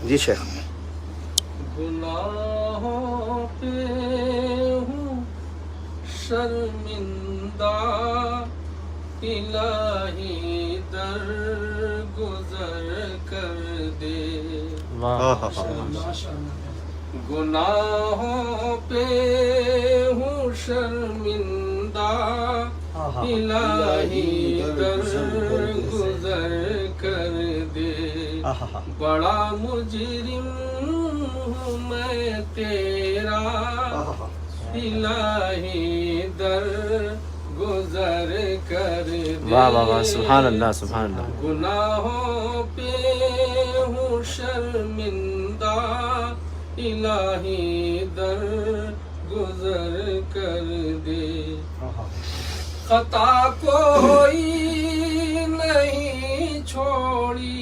جی شیخ. گناہوں پہ ہوں شرمندہ الہی در گزر کر دے. گناہوں پہ ہوں شرمندہ الہی در گزر کر دے. بڑا مجرم ہوں میں تیرا الہی در گزر کر دے. واہ واہ واہ، سبحان اللہ سبحان اللہ. گناہوں پہ ہوں شرمندہ الہی در گزر کر دے. خطا کوئی نہیں چھوڑی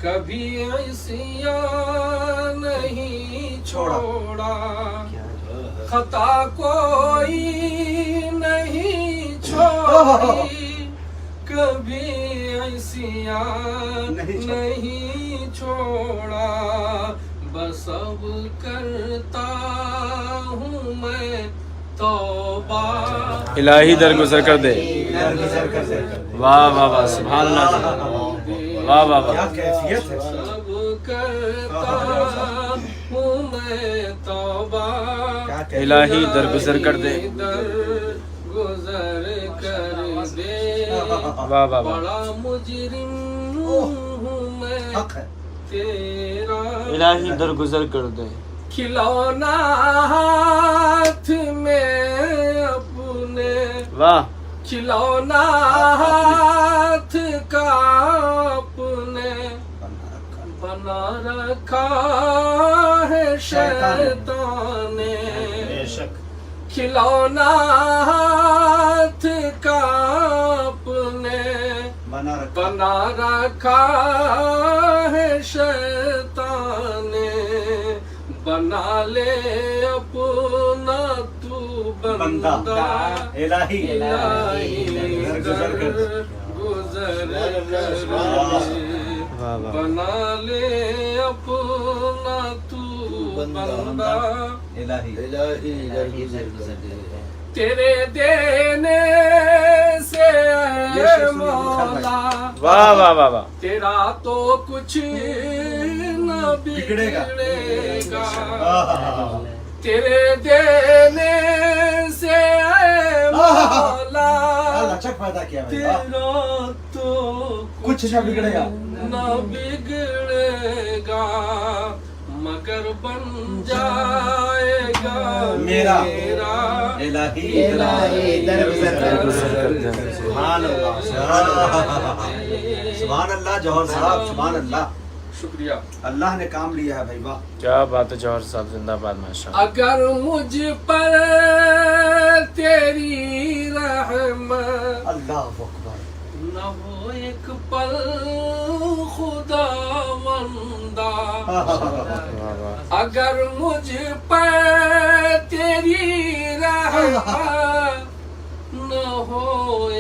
کبھی عصیان نہیں چھوڑا. خطا کوئی نہیں چھوڑی کبھی عصیان نہیں چھوڑا. بس اب کرتا ہوں میں توبہ الہی در گزر کر دے. واہ واہ واہ، سبحان اللہ. واہ واہ واہ. سب کرتا ہوں میں توبہ الہی در گزر کر دے. در گزر کر دے. واہ واہ واہ. بڑا مجرم ہوں میں تیرا الہی در گزر کر دے. کھلونا ہاتھ میں اپنے واہ. کھلونا ہاتھ کا اپنے بنا رکھا ہے شیطان نے. کھلونا ہاتھ کا اپنے بنا رکھا ہے شیطان نے. بنا لے اپنا تو بندہ الہی در گزر کر دے. بنا لے اپنا تو بندہ الہی در گزر کر دے. تیرے دینے سے اے مولا واہ واہ واہ واہ. تیرا تو کچھ نہ بگڑے گا. تیرے دینے سے اے مولا تیرا تو کچھ نہ بگڑے گا. مگر بن جائے گا میرا الہی در گزر کر دے. سبحان اللہ سبحان اللہ. جوہر صاحب سبحان اللہ. شکریہ، اللہ نے کام لیا ہے بھائی. واہ کیا بات ہے جوہر صاحب، زندہ باد ماشاء اللہ. اگر مجھ پر تیری رحمت اللہ اکبر نہ ہو ایک پل خدا وندہ. اگر مجھ پر تیری رحمت نہ ہو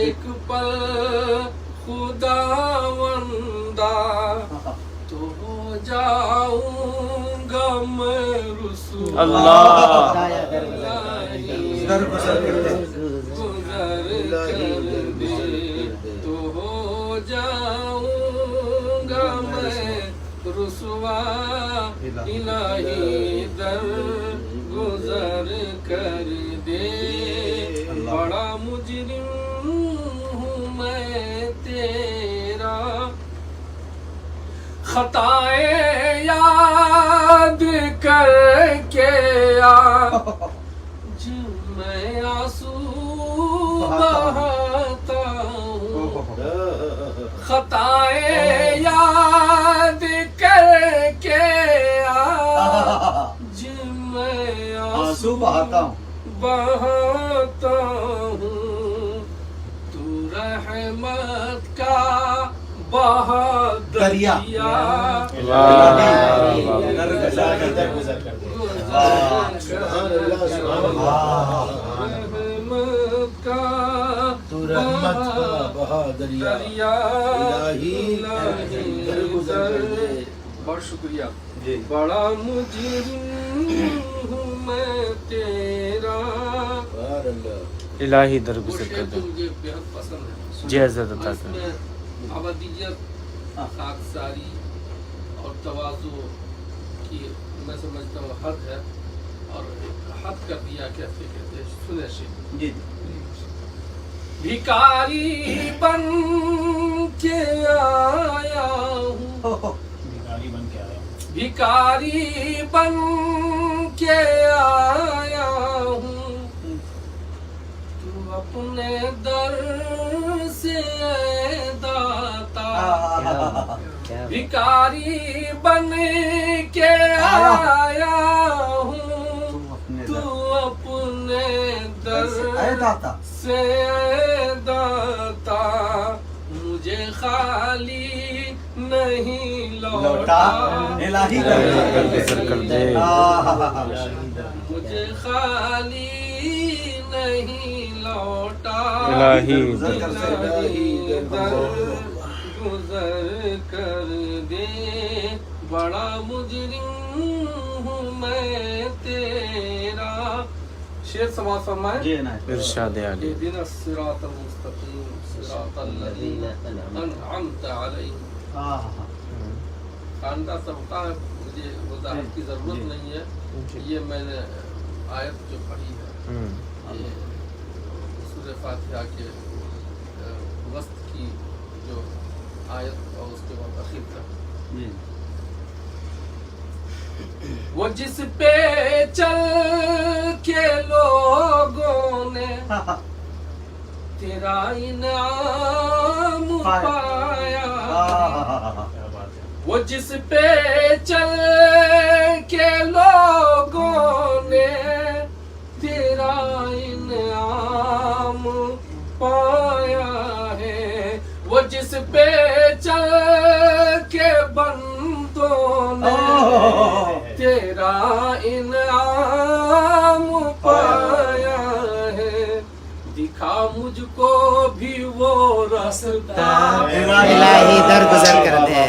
ایک پل خدا وندہ تو ہو جاؤں گا میں رسوا. اللہ در گزر کر دے. تو ہو جاؤں گا میں رسوا الہی در گزر کر دے. بڑا مجرم ہوں میں تیرا خطائیں یاد کر کے جن میں آنسو بہاتا ہوں. خطائیں یاد کر کے جن میں آنسو بہاتا ہوں. تو رحمت کا بہا دریا بہت شکریہ جی بڑا مجرم ہوں میں تیرا. الہی وہ درگزر شعر کر جو دے. مجھے بےحد پسند ہے. جی حضرت عطا اس کر. میں ابدیت، خاکساری اور تواضع کی میں سمجھتا ہوں حد ہے، اور حد کر دیا کہتے کہتے سنے شیخ. جی بھکاری بن کے آیا ہوں، بھکاری بن کے آیا ہوں. بھکاری بن کے آیا ہوں، تو اپنے در سے اے داتا. بھکاری بن کے آیا ہوں، تو اپنے در سے داتا. مجھے خالی نہیں لوٹا، الہی درگزر کر دے. مجھے خالی نہیں لوٹا. الہی الہی در گزر کر دے. بڑا مجرم ہوں میں تیرا. شعر سماعت فرمائیں. جی نا ارشاد عالی. اهدنا الصراط المستقيم صراط الذين انعمت عليهم. خاندہ طبقہ ہے، مجھے وضاحت کی ضرورت نہیں ہے. یہ میں نے آیت جو پڑھی ہے یہ سورہ فاتحہ کے وسط کی جو آیت اور اس کے بعد اخیر تک. وہ جس پہ چل کے لوگوں نے تیرا انعام پایا. وہ جس پہ چل کے لوگوں نے تیرا انعام پایا ہے. وہ جس پہ چل کے بندوں نے تیرا انعام پایا ہے. دکھا مجھ کو بھی وہ رستہ، الہی درگزر کر دے.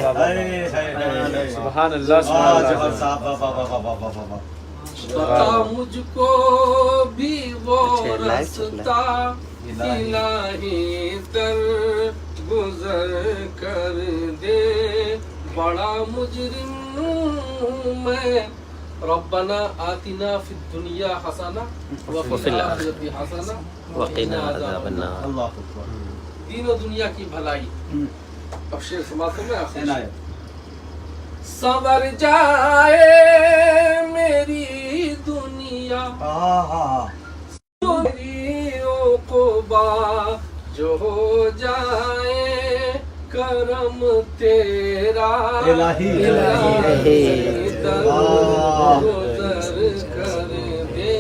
سبحان اللہ سبحان اللہ. بتا مجھ کو بھی وہ رستہ، الہی در گزر کر دے. بڑا مجرم ہوں میں. ربنا آتنا فی الدنیا حسنہ وفی الآخرۃ حسنہ وقنا عذاب النار. اللہ اکبر. دین و دنیا کی بھلائی. اب شعر سماعت میں آخر عنایت. سنور جائے میری دنیا، میری عقبیٰ جو ہو جائے کرم تیرا. الہی در گزر کر دے.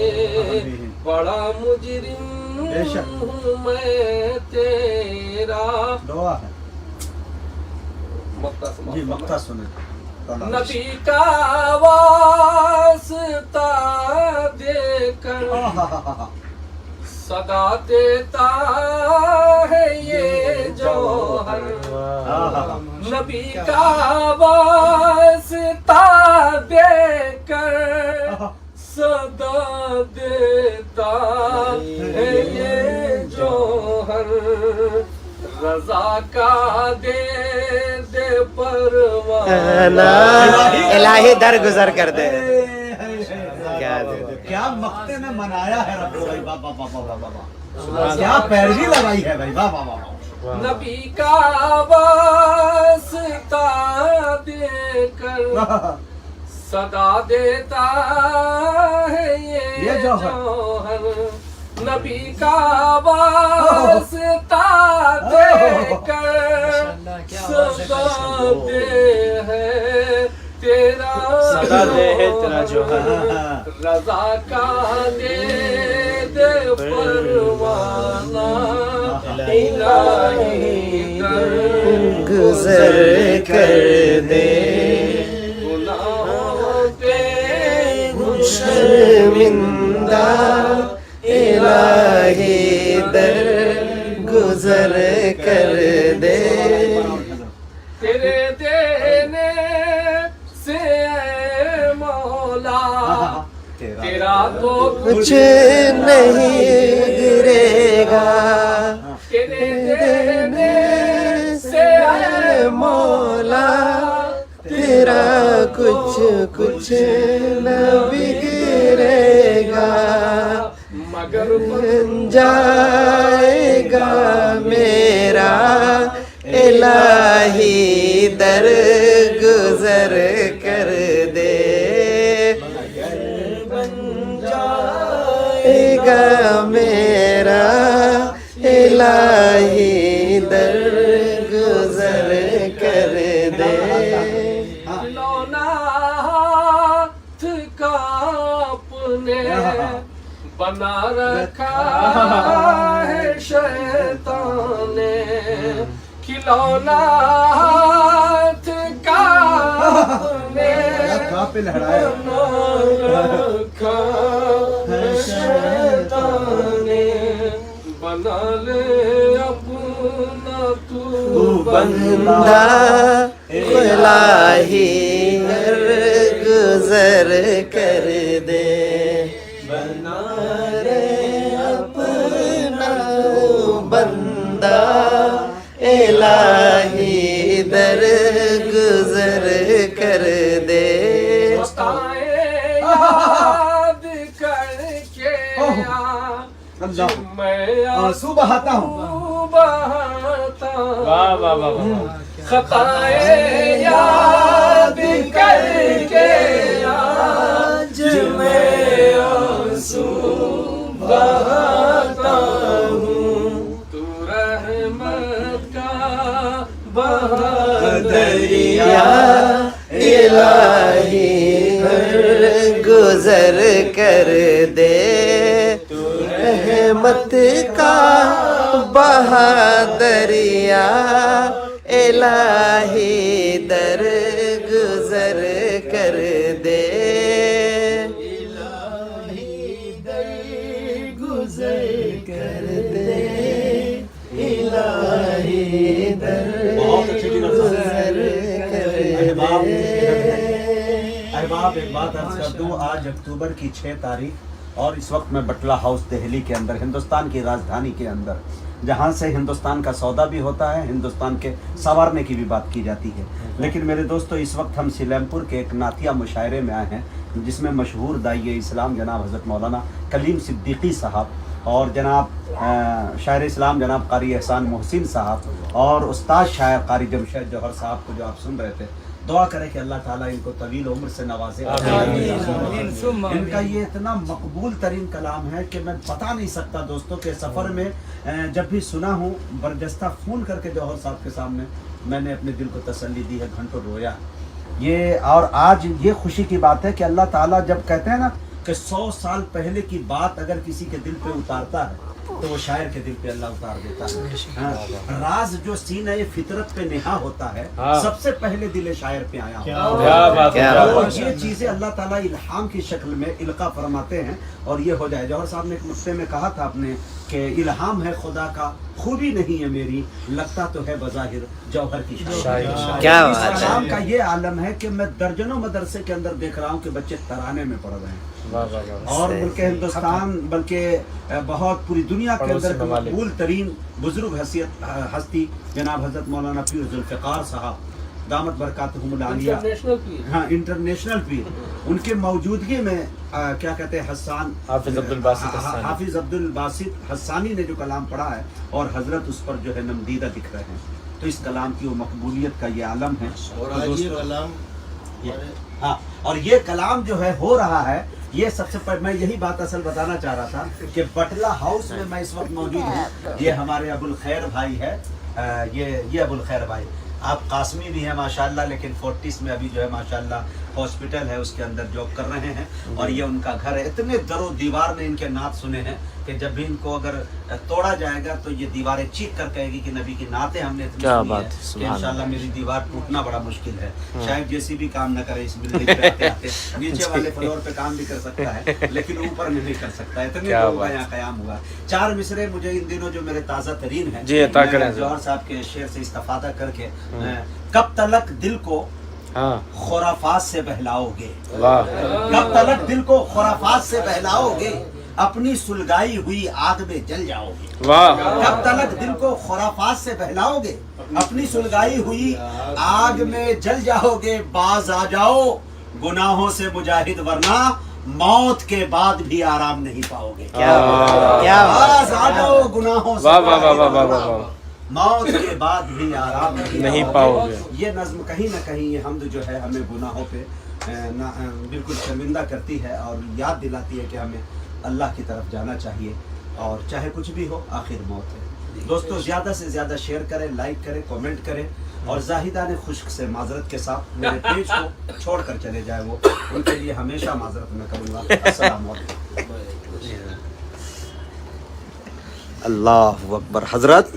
بڑا مجرم ہوں میں تیرا. دعا ہے. مقطع جی سماعت. مقطع سنیں. نبی کا واسطہ دے کر صدا دیتا ہے یہ جوہر. نبی کا واسطہ دے کر صدا دیتا ہے یہ جوہر. رضا کا دے دے پروانہ، الہی درگزر کر دے. کیا مقتے میں منایا ہے رب کو بھائی. بابا بابا بابا کیا پیروی لگائی ہے بھائی. بابا بابا. نبی کا واسطہ دے کر صدا دیتا ہے یہ جوہر. نبی کا واسطہ دے کر صدا دے ہے تیرا صدا دے ہے تیرا جوہر. رضا کا دے دے پروانہ، الہی در گزر کر دے. گناہوں پہ شرمندہ الہی در گزر کر دے. تیرے دینے سے तेरा तो कुछ नहीं गिरेगा तेरे देने से ए मौला तेरा कुछ कुछ न बिगड़ेगा मगर बन जाएगा मेरा इलाही दर गुजर कर दे बन जाएगा मेरा इलाही दर गुजर कर दे खिलौना हाथ का अपने बना रखा है शैतान ने खिलौना हाथ का अपने कहाँ पे लहराया बना रखा है शैतान ने बना ले अपना तू बंदा इलाही हर गुजर कर दे बना रे अपना बंदा इलाही दर गुजर कर दे बताए याद करके अल्लाह मैं आंसू बहाता हूँ बहाता वाह वाह वाह वाह खताएं याद करके आज मैं आंसू बहाता हूँ तू रहमत का दरिया इलाही हर गुजर कर दे रहमत का बहादरिया इलाही दर गुजर कर दे इलाही दर गुजर कर दे इलाही दर बहुत अच्छी गुजर कर दे अहबाब एक बात अर्ज कर दूं, आज अक्टूबर की 6 तारीख और इस वक्त मैं बटला हाउस दिल्ली के अंदर, हिंदुस्तान की राजधानी के अंदर, जहाँ से हिंदुस्तान का सौदा भी होता है, हिंदुस्तान के संवारने की भी बात की जाती है। लेकिन मेरे दोस्तों, इस वक्त हम सीलमपुर के एक नातिया मुशायरे में आए हैं जिसमें मशहूर दाई इस्लाम जनाब हज़रत मौलाना कलीम सिद्दीकी साहब और जनाब शायर इस्लाम जनाब कारी एहसान मोहसिन साहब और उस्ताद शायर कारी जमशेद जौहर साहब को जो आप सुन रहे थे, दुआ करें कि अल्लाह ताला इनको तवील उम्र से नवाजे। इनका ये इतना मकबूल तरीन कलाम है कि मैं बता नहीं सकता दोस्तों के सफ़र में जब भी सुना हूँ, बरजस्ता फ़ोन करके जौहर साहब के सामने मैंने अपने दिल को तसल्ली दी है, घंटों रोया ये। और आज ये खुशी की बात है कि अल्लाह ताला जब कहते हैं ना कि 100 साल पहले की बात अगर किसी के दिल पे उतारता है तो वो शायर के दिल पे अल्लाह उतार देता है। हाँ, राज जो सीने फितरत पे नेहा होता है, हाँ। सबसे पहले दिल शायर पे आया क्या बात है, क्या और बात है। ये चीजें अल्लाह ताला इल्हाम की शक्ल में इल्का फरमाते हैं और ये हो जाए। जौहर साहब ने एक नुक्ते में कहा था आपने कि इल्हाम है खुदा का, खूबी नहीं है मेरी, लगता तो है बज़ाहिर जौहर की शायरी। क्या इस बात है। कलाम का ये आलम है कि मैं दर्जनों मदरसे के अंदर देख रहा हूँ कि बच्चे तराने में पढ़ रहे हैं और बल्कि हिंदुस्तान बल्कि बहुत पूरी दुनिया के अंदर मकबूल तरीन बुजुर्ग हस्ती जनाब हजरत मौलाना पीर जुल्फ़िकार साहब दामत बरकातहुमुल आलिया, इंटरनेशनल पीर। हाँ इंटरनेशनल पीर, उनके मौजूदगी में क्या कहते हैं हस्सान हाफिज अब्दुल बासित हस्सानी। हाफिज अब्दुल बासित हस्सानी ने जो कलाम पढ़ा है और हजरत उस पर जो है नमदीदा दिख रहे हैं, तो इस कलाम की वो मकबूलियत का ये आलम है। और तो आज ये दोस्तों, कलाम हाँ, और ये कलाम जो है हो रहा है, ये सबसे पहले मैं यही बात असल बताना चाह रहा था कि बटला हाउस में मैं इस वक्त मौजूद हूँ। ये हमारे अबुल खैर भाई है, ये अबुल खैर भाई, आप कासमी भी हैं माशाल्लाह, लेकिन फोर्टिस में अभी जो है माशाल्लाह हॉस्पिटल है उसके अंदर जॉब कर रहे हैं और ये उनका घर है। इतने दरो दीवार ने इनके नात सुने हैं कि जब भी इनको अगर तोड़ा जाएगा तो ये दीवारें चीख कर कहेगी कि नबी की नातें हमने इतनी क्या सुनी बात, है कि सुभान इंशाल्लाह मेरी दीवार टूटना बड़ा मुश्किल है। शायद जैसी भी काम न करे इस बिल्डिंग पे आते आते, नीचे वाले फ्लोर पे काम भी कर सकता है लेकिन ऊपर में नहीं कर सकता। इतने क्या लोगों का बात। यहाँ कयाम हुआ। 4 मिसरे मुझे इन दिनों जो मेरे ताज़ा तरीन है, जी, अता करें। जौहर साहब के शेर से इस्तेफादा करके कब तलक दिल को ہاں खुराफात से बहलाओगे واہ कब तलक दिल को खुराफात से बहलाओगे अपनी सुलगाई हुई आग में जल जाओगे واہ कब तलक दिल को खुराफात से बहलाओगे अपनी सुलगाई हुई आग में जल जाओगे बाज आ जाओ गुनाहों से मुजाहिद वरना मौत के बाद भी आराम नहीं पाओगे क्या बाज आ जाओ गुनाहों से वाह वाह वाह वाह वाह मुजाहिद वाह वरना मौत के बाद भी आराम नहीं पाओगे। ये नज्म कहीं ना कहीं ये हमद जो है हमें गुनाहों पे बिल्कुल शर्मिंदा करती है और याद दिलाती है कि हमें अल्लाह की तरफ जाना चाहिए और चाहे कुछ भी हो आखिर मौत है। दोस्तों ज़्यादा से ज़्यादा शेयर करें, लाइक करें, कमेंट करें और जाहिदा ने खुश्क से माजरत के साथ मेरे पेज को छोड़ कर चले जाए वो उनके लिए हमेशा माजरत मैं करूँगा। अस्सलाम वालेकुम। अल्लाहु अकबर। हजरत